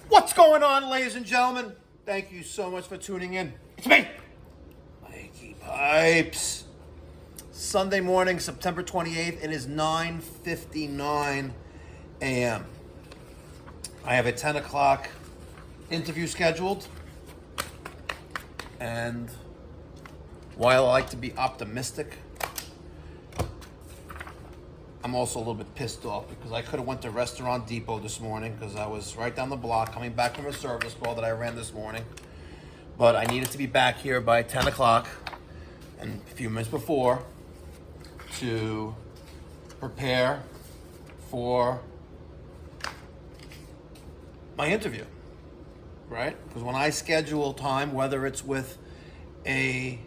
What's going on, ladies and gentlemen? Thank you so much for tuning in. It's me, Mikey Pipes. Sunday morning, September 28th. It is 9:59 a.m. I have a 10 o'clock interview scheduled. And while I like to be optimistic, I'm also a little bit pissed off because I could have went to Restaurant Depot this morning because I was right down the block coming back from a service call that I ran this morning. But I needed to be back here by 10 o'clock and a few minutes before to prepare for my interview, right? Because when I schedule time, whether it's with a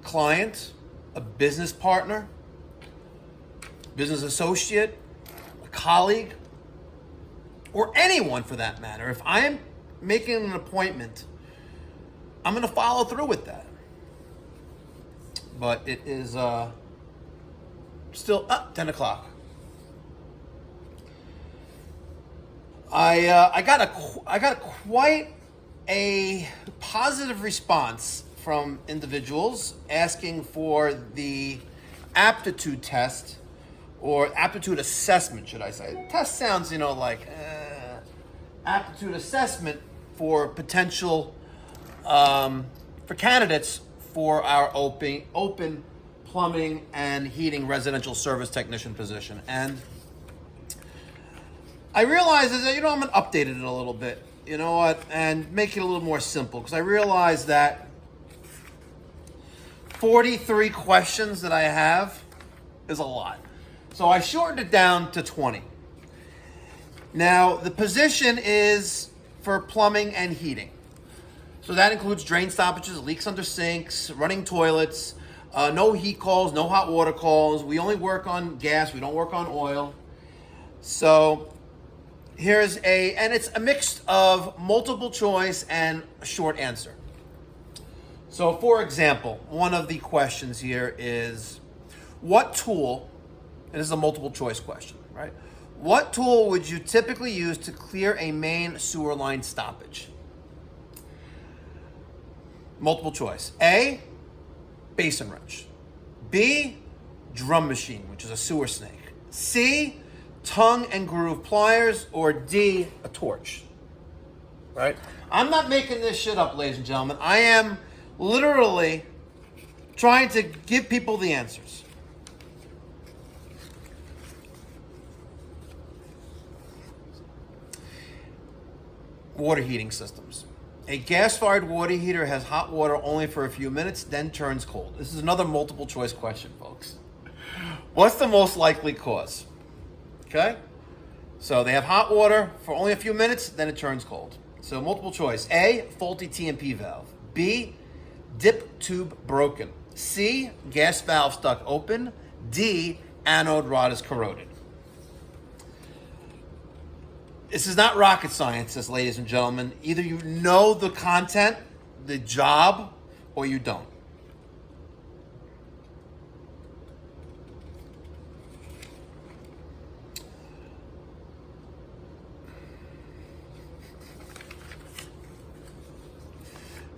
client, a business partner, business associate, a colleague, or anyone for that matter, if I am making an appointment, I'm going to follow through with that. But it is still up 10 o'clock. I got quite a positive response from individuals asking for the aptitude test, or aptitude assessment, should I say. Test sounds, like aptitude assessment for potential, for candidates for our open plumbing and heating residential service technician position. And I realized that, I'm going to update it a little bit, and make it a little more simple. Because I realized that 43 questions that I have is a lot. So I shortened it down to 20. Now, the position is for plumbing and heating. So that includes drain stoppages, leaks under sinks, running toilets, no heat calls, no hot water calls. We only work on gas. We don't work on oil. So and it's a mix of multiple choice and a short answer. So for example, one of the questions here is, what tool, and this is a multiple choice question, right? What tool would you typically use to clear a main sewer line stoppage? Multiple choice. A, basin wrench. B, drum machine, which is a sewer snake. C, tongue and groove pliers. Or D, a torch. Right? I'm not making this shit up, ladies and gentlemen. I am literally trying to give people the answers. Water heating systems. A gas-fired water heater has hot water only for a few minutes, then turns cold. This is another multiple choice question, folks. What's the most likely cause? Okay? So they have hot water for only a few minutes, then it turns cold. So multiple choice. A, faulty T&P valve. B, dip tube broken. C, gas valve stuck open. D, anode rod is corroded. This is not rocket science, ladies and gentlemen. Either you know the content, the job, or you don't.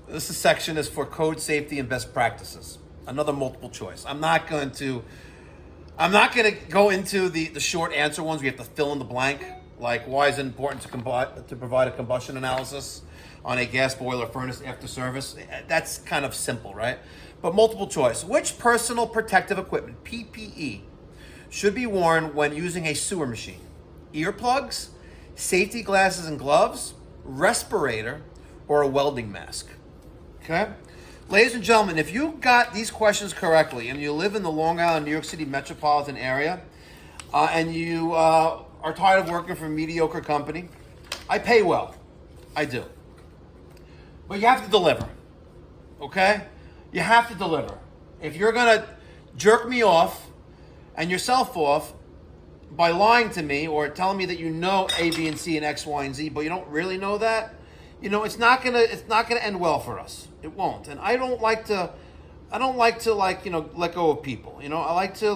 This section is for code safety and best practices. Another multiple choice. I'm not going to go into the short answer ones. We have to fill in the blank. Like, why is it important to provide a combustion analysis on a gas boiler furnace after service? That's kind of simple, right? But multiple choice. Which personal protective equipment, PPE, should be worn when using a sewer machine? Earplugs, safety glasses and gloves, respirator, or a welding mask? Okay? Ladies and gentlemen, if you got these questions correctly and you live in the Long Island, New York City metropolitan area, and you are tired of working for a mediocre company, I pay well. I do. But you have to deliver. Okay? You have to deliver. If you're going to jerk me off and yourself off by lying to me or telling me that you know A, B, and C, and X, Y, and Z, but you don't really know that, it's not gonna end well for us. It won't. And I don't like to let go of people. I like to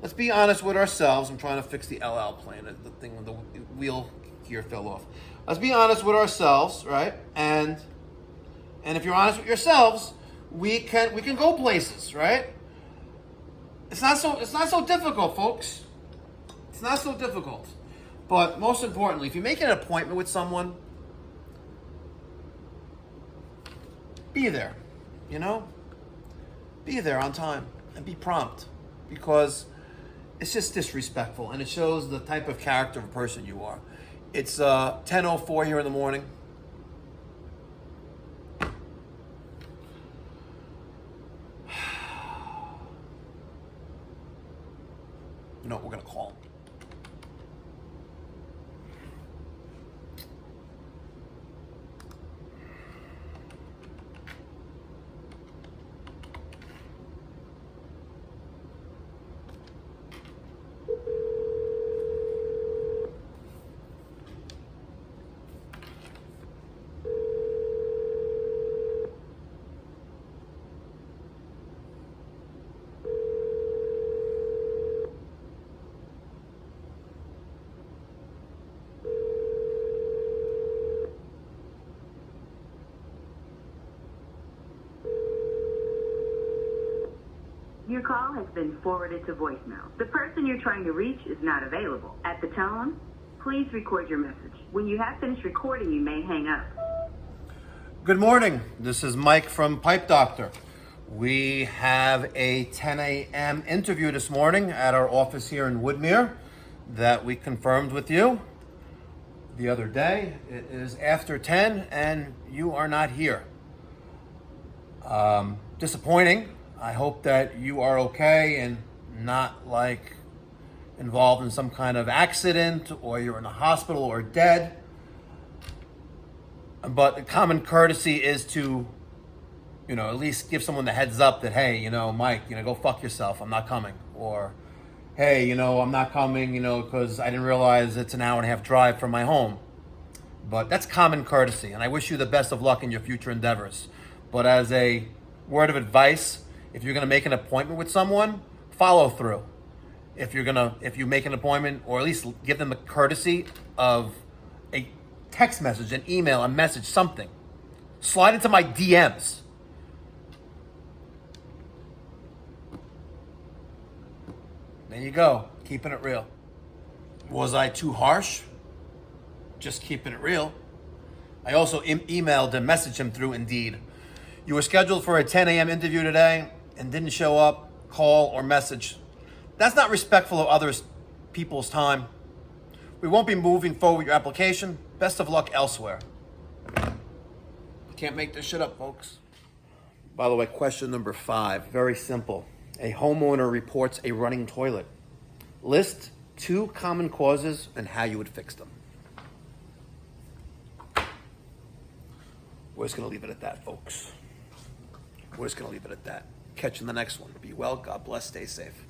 let's be honest with ourselves. I'm trying to fix the LL plane, the thing with the wheel gear fell off. Let's be honest with ourselves, right? And if you're honest with yourselves, we can go places, right? It's not so difficult, folks. It's not so difficult. But most importantly, if you make an appointment with someone, be there, you know? Be there on time and be prompt, because it's just disrespectful and it shows the type of character of a person you are. It's 10:04 here in the morning. You know what, we're gonna call him. Your call has been forwarded to voicemail. The person you're trying to reach is not available. At the tone, please record your message. When you have finished recording, you may hang up. Good morning. This is Mike from Pipe Doctor. We have a 10 a.m. interview this morning at our office here in Woodmere that we confirmed with you the other day. It is after 10 and you are not here. Disappointing. I hope that you are okay and not like involved in some kind of accident or you're in the hospital or dead. But the common courtesy is to, at least give someone the heads up that, hey, Mike, go fuck yourself. I'm not coming. Or, hey, I'm not coming, because I didn't realize it's an hour and a half drive from my home. But that's common courtesy. And I wish you the best of luck in your future endeavors. But as a word of advice, if you're going to make an appointment with someone, follow through. If you make an appointment, or at least give them the courtesy of a text message, an email, a message, something. Slide into my DMs. There you go, keeping it real. Was I too harsh? Just keeping it real. I also emailed and messaged him through Indeed. You were scheduled for a 10 a.m. interview today and didn't show up, call, or message. That's not respectful of others' people's time. We won't be moving forward with your application. Best of luck elsewhere. Can't make this shit up, folks. By the way, question number 5, very simple. A homeowner reports a running toilet. List 2 common causes and how you would fix them. We're just going to leave it at that, folks. We're just going to leave it at that. Catch you in the next one. Be well. God bless. Stay safe.